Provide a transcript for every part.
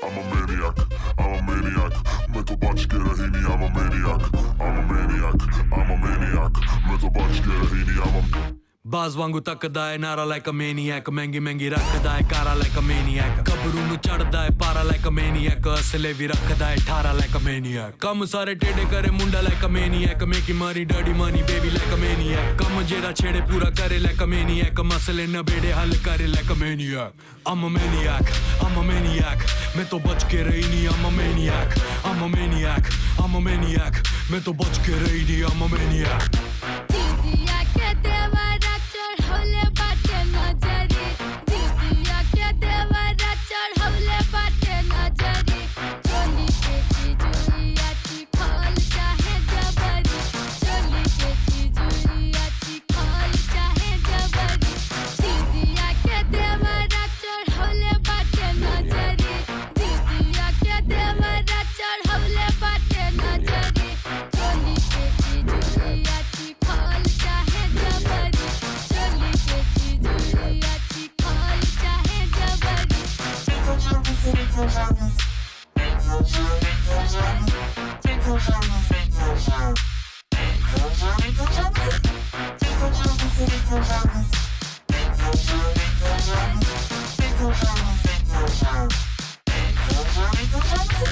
I'm a maniac, I'm a maniac. मैं तो बच के रही नहीं, I'm a maniac, I'm a maniac, I'm a maniac. मैं तो बच के रही नहीं, I'm a ਬਾਜ਼ ਵਾਂਗੂ ਤੱਕਦਾ ਏ ਨਾਰਾ ਲਾਈਕ ਅ ਮੈਨੀਐਕ ਮਹਿੰਗੀ ਮਹਿੰਗੀ ਰੱਖਦਾ ਏ ਕਾਰਾ ਲਾਈਕ ਅ ਮੈਨੀਐਕ ਗੱਭਰੂ ਨੂੰ ਚੜਦਾ ਏ ਪਾਰਾ ਲਾਈਕ ਅ ਮੈਨੀਐਕ ਅਸਲੇ ਵੀ ਰੱਖਦਾ ਏ 18 ਲਾਈਕ ਅ ਮੈਨੀਐਕ ਕੰਮ ਸਾਰੇ ਟੇਡੇ ਕਰੇ ਮੁੰਡਾ ਲਾਈਕ ਅ ਮੈਨੀਐਕ ਮੇਕੀ ਮਾਰੀ dirty money baby like a maniac ਕੰਮ ਜਿਹੜਾ ਛੇੜੇ ਪੂਰਾ ਕਰੇ ਲਾਈਕ ਅ ਮੈਨੀਐਕ ਮਸਲੇ ਨਬੇੜੇ ਹੱਲ ਕਰੇ like a maniac I'm a maniac, I'm a maniac. मैं तो बच के रही नहीं, I'm a maniac, I'm a maniac, I'm a maniac. मैं तो बच के रही नहीं, I'm a maniac. दीदिया के देवरा चढ़ौले बाटे नजरी दीदिया के देवरा चढ़ौले बाटे नजरी चोली के चिजुइया चिखल चाहे जबरी चोली के चिजुइया चिखल चाहे जबरी दीदिया के देवरा चढ़ौले बाटे नजरी दीदिया के देवरा चढ़ौले बाटे नजरी चोली के चिजुइया चिखल चाहे जबरी चोली के चिजुइया चिखल चाहे जबरी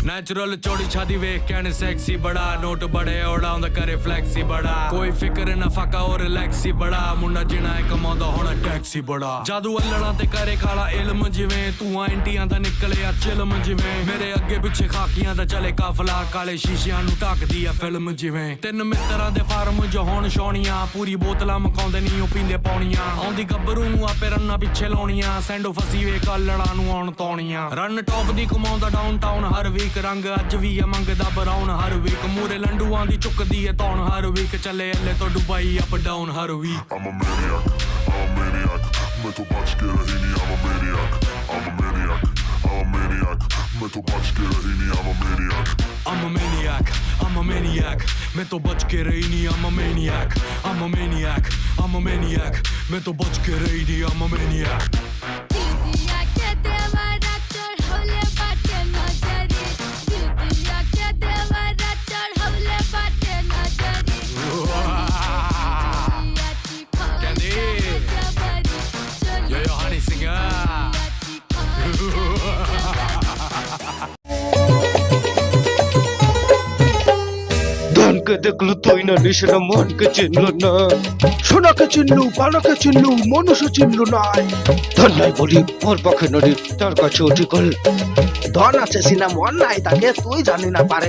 नेचुरल चोड़ी छादी वेख कहने सेक्सी बड़ा नोट बड़े उड़ाउंदा करे फ्लैक्सी बड़ा कोई फिक्र ना फाका और रिलैक्सी बड़ा मुंडा जिना है कमाउंदा होना टैक्सी बड़ा जादू अल्लड़ा ते करे खाला इल्म जिवें तू एंटियां दा निकले आ चिल्म जिवें मेरे अगे पिछे खाकियां दा चले काफला काले शीशियां नु ढकदी आ फिल्म जिवें तिन मित्तरां दे फार्म जो होण छौणियां पूरी बोतलां मकाउंदे नी ओ पींदे पौणियां आउंदी गब्बरू नु आपे रन्ना पिछे लाउणियां सैंडो फसी वे कल्लड़ा नु आउण तौणियां रन टॉप दी कमाउंदा डाउनटाउन हर वीक रंग अज भी है मंगदा बराउन हर वीक मूरे लंडूआं दी चुकदी है तौण हर वीक चले अल्ले तो दुबई अप डाउन हर week I'm a maniac, I'm a maniac. मैं तो बच के रही नहीं, I'm a maniac, I'm a maniac, I'm a maniac. मैं तो बच के रही नहीं, I'm a maniac. I'm a maniac, I'm a maniac. मैं तो बच के रही नहीं, I'm a maniac, I'm a maniac, I'm a maniac. मैं तो बच के रही नहीं, I'm a maniac. दीदिया के देवरा चढ़ौले बाटे नजरी दीदिया के देवरा चढ़ौले बाटे नजरी चिजुइया चिखल Candy. चाहे जबरी चोली Yo, yo, honey singer. ধনকে দেখলু তুই না নিশানা মনকে চিনল না সোনাকে চিনলু পানাকে চিনলু মনুষ্য চিনলু নাই ধন নাই বলি ওর পক্ষে নদী তার কাছে অধিকল ধন আছে সিনা মন নাই তাকে তুই জানি না পারে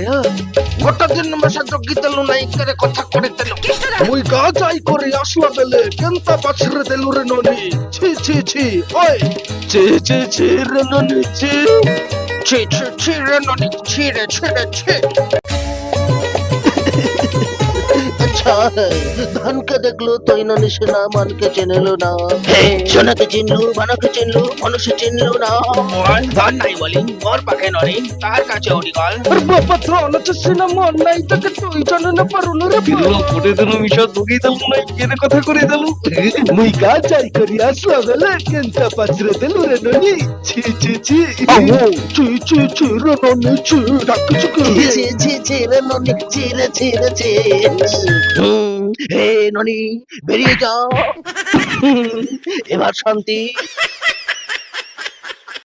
গোটা দিন মেশা জগি তেলু নাই করে কথা করে তেলু মুই গা যাই করে আসলা বেলে কেনতা পাছরে দেলু রে ননি ছি ছি ছি ওই ছি ছি ছি রে ননি ছি ছি ছি ছি রে ননি ছি রে ছি রে ছি আচ্ছা ধনকে দেখলো তুই না নিশানা মনকে চিনলো না সোনাকে চিনলু বানাকে চিনলু মনুষ্য চিনলু না ধন নাই বলি ওর পাখে ননি তার কাছে অডিকল আর বাবা ধন আছে সিনা মন নাই তাকে তুই জানে না পারুন রে কিলো কোটে দিনু মিশা দুগি দেলু নাই কেনে কথা করে দেলু মুই গা যাই করি আসলা বেলে কেনতা পাছরে দেলু রে ননি ছি ছি ছি ছি ছি ছি রে ননি ছি ডাক চুকে ছি ছি ছি রে ননি ছি রে ছি রে ছি হে ননি বেরিয়ে যাও এবার শান্তি